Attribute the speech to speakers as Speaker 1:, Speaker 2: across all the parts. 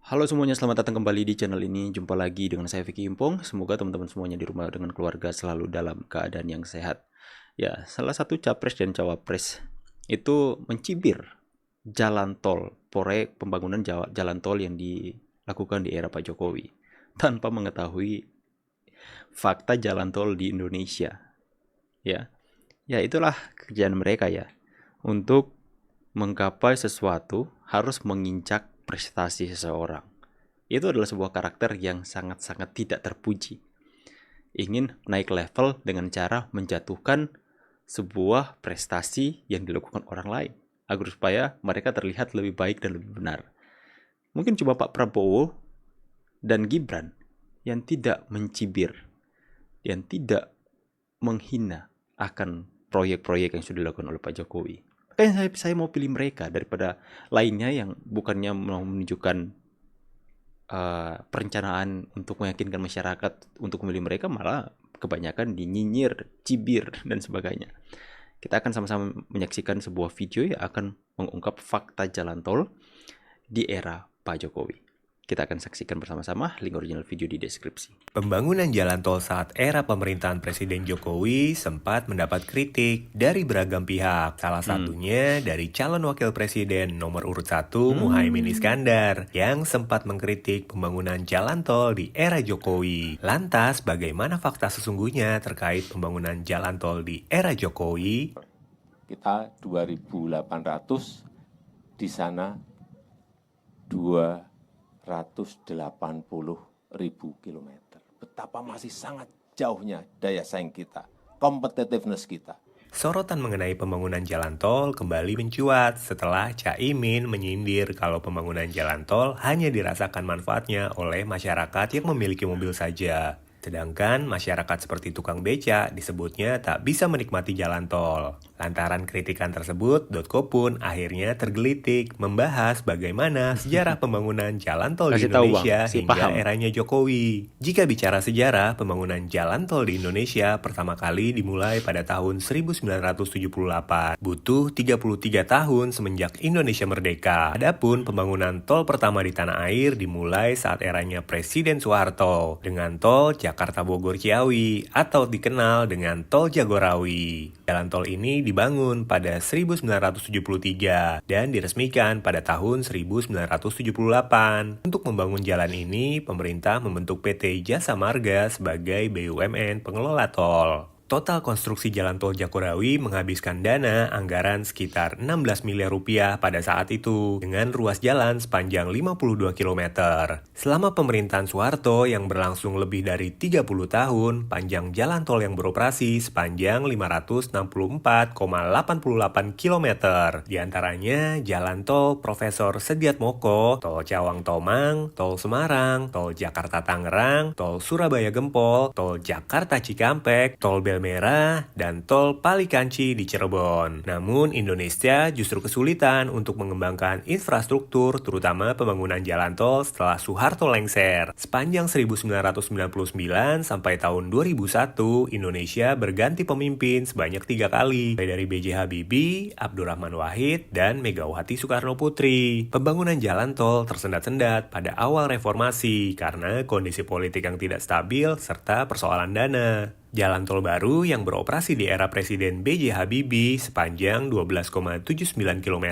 Speaker 1: Halo semuanya, selamat datang kembali di channel ini. Jumpa lagi dengan saya Vicky Impong. Semoga teman-teman semuanya di rumah dengan keluarga selalu dalam keadaan yang sehat. Ya, salah satu capres dan cawapres itu mencibir jalan tol, proyek pembangunan jalan tol yang dilakukan di era Pak Jokowi tanpa mengetahui fakta jalan tol di Indonesia. Ya, ya itulah kerjaan mereka ya. Untuk menggapai sesuatu harus menginjak prestasi seseorang. Itu adalah sebuah karakter yang sangat-sangat tidak terpuji. Ingin naik level dengan cara menjatuhkan sebuah prestasi yang dilakukan orang lain agar supaya mereka terlihat lebih baik dan lebih benar. Mungkin cuma Pak Prabowo dan Gibran yang tidak mencibir, yang tidak menghina akan proyek-proyek yang sudah dilakukan oleh Pak Jokowi. Makanya saya mau pilih mereka daripada lainnya yang bukannya mau menunjukkan perencanaan untuk meyakinkan masyarakat untuk memilih mereka, malah kebanyakan dinyinyir, cibir, dan sebagainya. Kita akan sama-sama menyaksikan sebuah video yang akan mengungkap fakta jalan tol di era Pak Jokowi. Kita akan saksikan bersama-sama, link original video di deskripsi.
Speaker 2: Pembangunan jalan tol saat era pemerintahan Presiden Jokowi sempat mendapat kritik dari beragam pihak. Salah satunya dari calon wakil presiden nomor urut 1 Muhaimin Iskandar yang sempat mengkritik pembangunan jalan tol di era Jokowi. Lantas, bagaimana fakta sesungguhnya terkait pembangunan jalan tol di era Jokowi?
Speaker 3: Kita 2.800, di sana 280.000 kilometer. Betapa masih sangat jauhnya daya saing kita, competitiveness kita.
Speaker 2: Sorotan mengenai pembangunan jalan tol kembali mencuat setelah Caimin menyindir kalau pembangunan jalan tol hanya dirasakan manfaatnya oleh masyarakat yang memiliki mobil saja. Sedangkan masyarakat seperti tukang beca disebutnya tak bisa menikmati jalan tol. Lantaran kritikan tersebut, .co pun akhirnya tergelitik membahas bagaimana sejarah pembangunan jalan tol di Indonesia hingga eranya Jokowi. Jika bicara sejarah, pembangunan jalan tol di Indonesia pertama kali dimulai pada tahun 1978. Butuh 33 tahun semenjak Indonesia merdeka. Adapun pembangunan tol pertama di tanah air dimulai saat eranya Presiden Soeharto dengan tol Jakarta Bogor Ciawi atau dikenal dengan tol Jagorawi. Jalan tol ini dibangun pada 1973 dan diresmikan pada tahun 1978. Untuk membangun jalan ini, pemerintah membentuk PT Jasa Marga sebagai BUMN pengelola tol. Total konstruksi jalan tol Jagorawi menghabiskan dana anggaran sekitar 16 miliar rupiah pada saat itu, dengan ruas jalan sepanjang 52 km. Selama pemerintahan Soeharto yang berlangsung lebih dari 30 tahun, panjang jalan tol yang beroperasi sepanjang 564,88 km. Di antaranya jalan tol Profesor Sediatmoko, tol Cawang Tomang, tol Semarang, tol Jakarta Tangerang, tol Surabaya Gempol, tol Jakarta Cikampek, tol Merah, dan tol Palikanci di Cirebon. Namun, Indonesia justru kesulitan untuk mengembangkan infrastruktur, terutama pembangunan jalan tol setelah Soeharto lengser. Sepanjang 1999 sampai tahun 2001, Indonesia berganti pemimpin sebanyak 3 kali, mulai dari B.J. Habibie, Abdurrahman Wahid, dan Megawati Soekarno Putri. Pembangunan jalan tol tersendat-sendat pada awal reformasi karena kondisi politik yang tidak stabil serta persoalan dana. Jalan tol baru yang beroperasi di era Presiden B.J. Habibie sepanjang 12,79 km.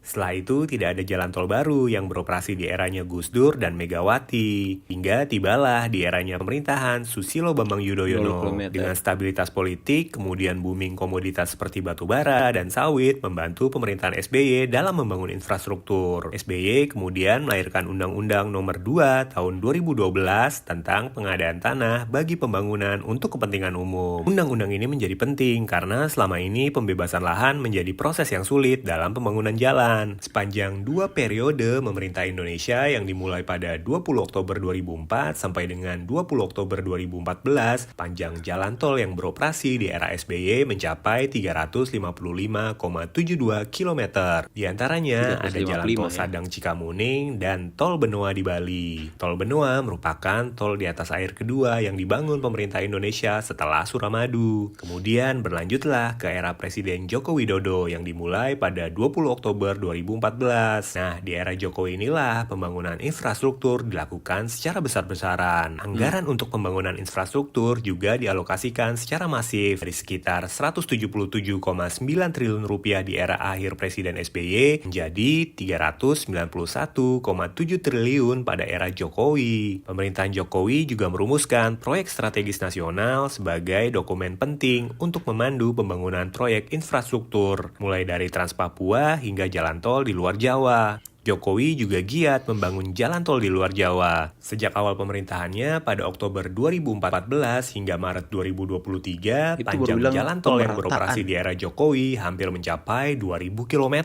Speaker 2: Setelah itu tidak ada jalan tol baru yang beroperasi di eranya Gus Dur dan Megawati. Hingga tibalah di eranya pemerintahan Susilo Bambang Yudhoyono. Dengan stabilitas politik, kemudian booming komoditas seperti batu bara dan sawit membantu pemerintahan SBY dalam membangun infrastruktur. SBY kemudian melahirkan Undang-Undang Nomor 2 Tahun 2012 tentang pengadaan tanah bagi pembangunan untuk kepentingan umum. Undang-undang ini menjadi penting karena selama ini pembebasan lahan menjadi proses yang sulit dalam pembangunan jalan. Sepanjang 2 periode memerintah Indonesia yang dimulai pada 20 Oktober 2004 sampai dengan 20 Oktober 2014, panjang jalan tol yang beroperasi di era SBY mencapai 355,72 km. Di antaranya ada jalan tol Sadang Cikamuning dan tol Benoa di Bali. Tol Benoa merupakan tol di atas air kedua yang dibangun pemerintah Indonesia Sumatera setelah Suramadu. Kemudian berlanjutlah ke era Presiden Joko Widodo yang dimulai pada 20 Oktober 2014. Nah, di era Jokowi inilah pembangunan infrastruktur dilakukan secara besar-besaran. Anggaran untuk pembangunan infrastruktur juga dialokasikan secara masif dari sekitar 177,9 triliun rupiah di era akhir Presiden SBY menjadi 391,7 triliun pada era Jokowi. Pemerintahan Jokowi juga merumuskan proyek strategis nasional sebagai dokumen penting untuk memandu pembangunan proyek infrastruktur, mulai dari Trans Papua hingga jalan tol di luar Jawa. Jokowi juga giat membangun jalan tol di luar Jawa. Sejak awal pemerintahannya pada Oktober 2014 hingga Maret 2023,
Speaker 1: Itu baru
Speaker 2: panjang
Speaker 1: bilang
Speaker 2: jalan tol yang
Speaker 1: pemerataan.
Speaker 2: beroperasi di era Jokowi hampir mencapai 2.000 km.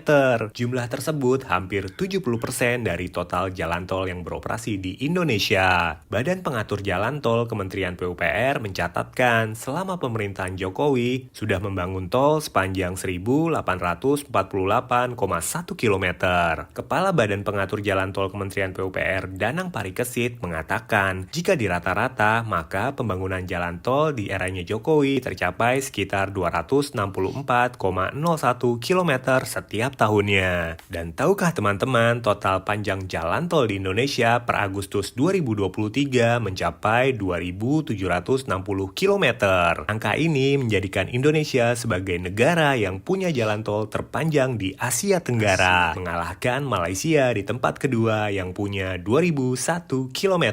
Speaker 2: Jumlah tersebut hampir 70% dari total jalan tol yang beroperasi di Indonesia. Badan Pengatur Jalan Tol Kementerian PUPR mencatatkan selama pemerintahan Jokowi sudah membangun tol sepanjang 1.848,1 km. Kepala Badan Pengatur Jalan Tol Kementerian PUPR Danang Parikesit mengatakan jika di rata-rata maka pembangunan jalan tol di eranya Jokowi tercapai sekitar 264,01 km setiap tahunnya. Dan tahukah teman-teman total panjang jalan tol di Indonesia per Agustus 2023 mencapai 2.760 km. Angka ini menjadikan Indonesia sebagai negara yang punya jalan tol terpanjang di Asia Tenggara, mengalahkan Malaysia di tempat kedua yang punya 2.001 km.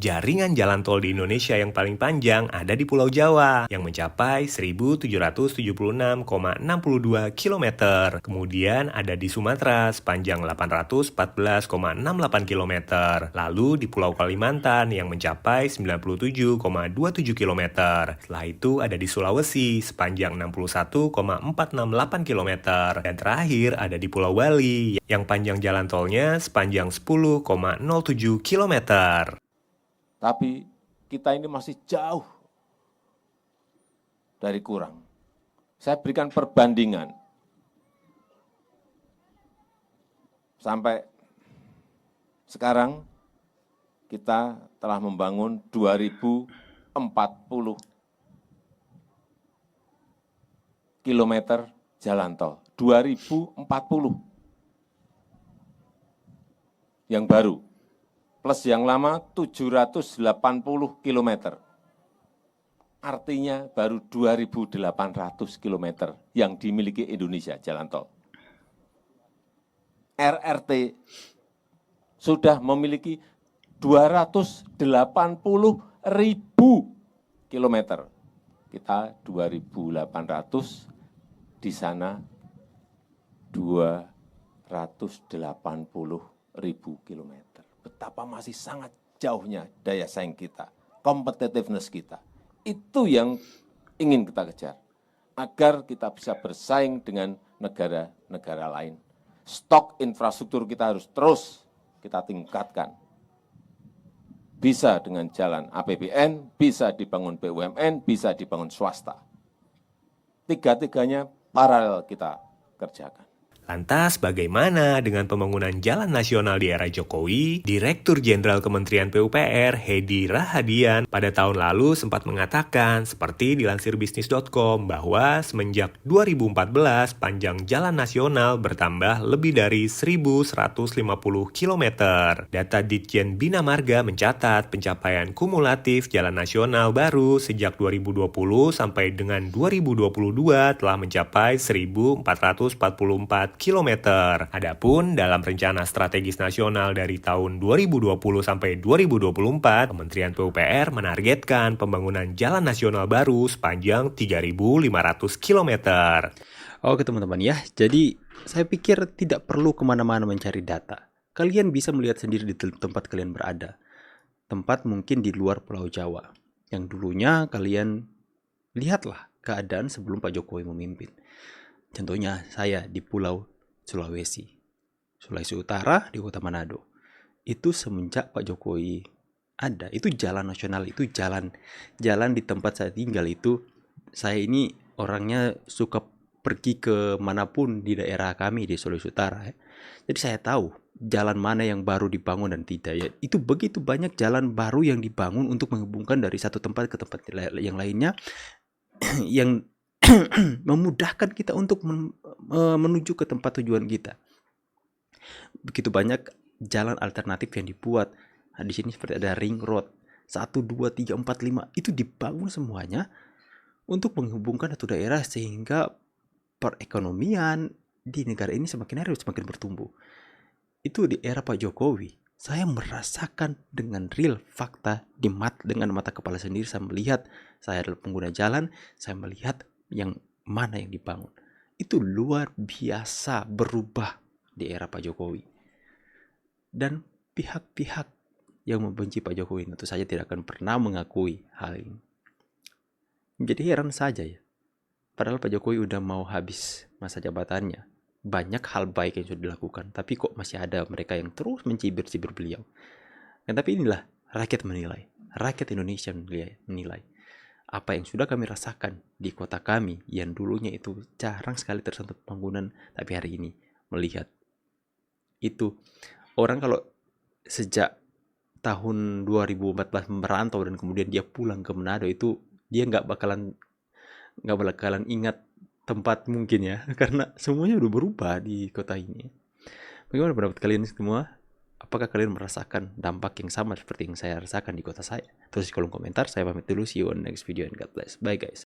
Speaker 2: Jaringan jalan tol di Indonesia yang paling panjang ada di Pulau Jawa yang mencapai 1.776,62 km. Kemudian ada di Sumatera sepanjang 814,68 km. Lalu di Pulau Kalimantan yang mencapai 97,27 km. Setelah itu ada di Sulawesi sepanjang 61,468 km. Dan terakhir ada di Pulau Bali yang panjang jalan tolnya sepanjang 10,07 km.
Speaker 3: Tapi kita ini masih jauh dari kurang. Saya berikan perbandingan. Sampai sekarang kita telah membangun 2040 km jalan tol. 2040 yang baru. Plus yang lama 780 km. Artinya baru 2.800 km yang dimiliki Indonesia jalan tol. RRT sudah memiliki 280.000 km. Kita 2.800, di sana 280.000 km. Betapa masih sangat jauhnya daya saing kita, competitiveness kita. Itu yang ingin kita kejar, agar kita bisa bersaing dengan negara-negara lain. Stok infrastruktur kita harus terus kita tingkatkan. Bisa dengan jalan APBN, bisa dibangun BUMN, bisa dibangun swasta. Tiga-tiganya paralel kita kerjakan.
Speaker 2: Lantas bagaimana dengan pembangunan jalan nasional di era Jokowi? Direktur Jenderal Kementerian PUPR Hedi Rahadian pada tahun lalu sempat mengatakan seperti dilansir bisnis.com bahwa semenjak 2014 panjang jalan nasional bertambah lebih dari 1.150 km. Data Ditjen Bina Marga mencatat pencapaian kumulatif jalan nasional baru sejak 2020 sampai dengan 2022 telah mencapai 1.444 km. Adapun dalam rencana strategis nasional dari tahun 2020 sampai 2024, Kementerian PUPR menargetkan pembangunan jalan nasional baru sepanjang 3.500 km.
Speaker 1: Oke teman-teman ya, jadi saya pikir tidak perlu kemana-mana mencari data. Kalian bisa melihat sendiri di tempat kalian berada. Tempat mungkin di luar Pulau Jawa. Yang dulunya kalian lihatlah keadaan sebelum Pak Jokowi memimpin. Contohnya saya di Pulau Sulawesi Utara di Kota Manado. Itu semenjak Pak Jokowi ada, itu jalan nasional, itu jalan di tempat saya tinggal itu. Saya ini orangnya suka pergi ke manapun di daerah kami di Sulawesi Utara. Jadi saya tahu jalan mana yang baru dibangun dan tidak ya. Itu begitu banyak jalan baru yang dibangun untuk menghubungkan dari satu tempat ke tempat yang lainnya yang memudahkan kita untuk menuju ke tempat tujuan kita. Begitu banyak jalan alternatif yang dibuat. Nah, di sini seperti ada ring road 1, 2, 3, 4, 5 itu dibangun semuanya untuk menghubungkan satu daerah sehingga perekonomian di negara ini semakin hari semakin bertumbuh. Itu di era Pak Jokowi. Saya merasakan dengan real fakta dengan mata kepala sendiri. Saya melihat, saya adalah pengguna jalan, saya melihat yang mana yang dibangun. Itu luar biasa berubah di era Pak Jokowi. Dan pihak-pihak yang membenci Pak Jokowi tentu saja tidak akan pernah mengakui hal ini. Menjadi heran saja ya. Padahal Pak Jokowi udah mau habis masa jabatannya. Banyak hal baik yang sudah dilakukan, tapi kok masih ada mereka yang terus mencibir-cibir beliau. Dan tapi inilah rakyat menilai, rakyat Indonesia menilai apa yang sudah kami rasakan di kota kami yang dulunya itu jarang sekali tersentuh pembangunan, tapi hari ini melihat itu orang kalau sejak tahun 2014 merantau dan kemudian dia pulang ke Manado itu dia nggak bakalan ingat tempat mungkin ya, karena semuanya udah berubah di kota ini. Bagaimana pendapat kalian semua? Apakah kalian merasakan dampak yang sama seperti yang saya rasakan di kota saya? Tulis di kolom komentar. Saya pamit dulu, see you on next video and God bless. Bye guys.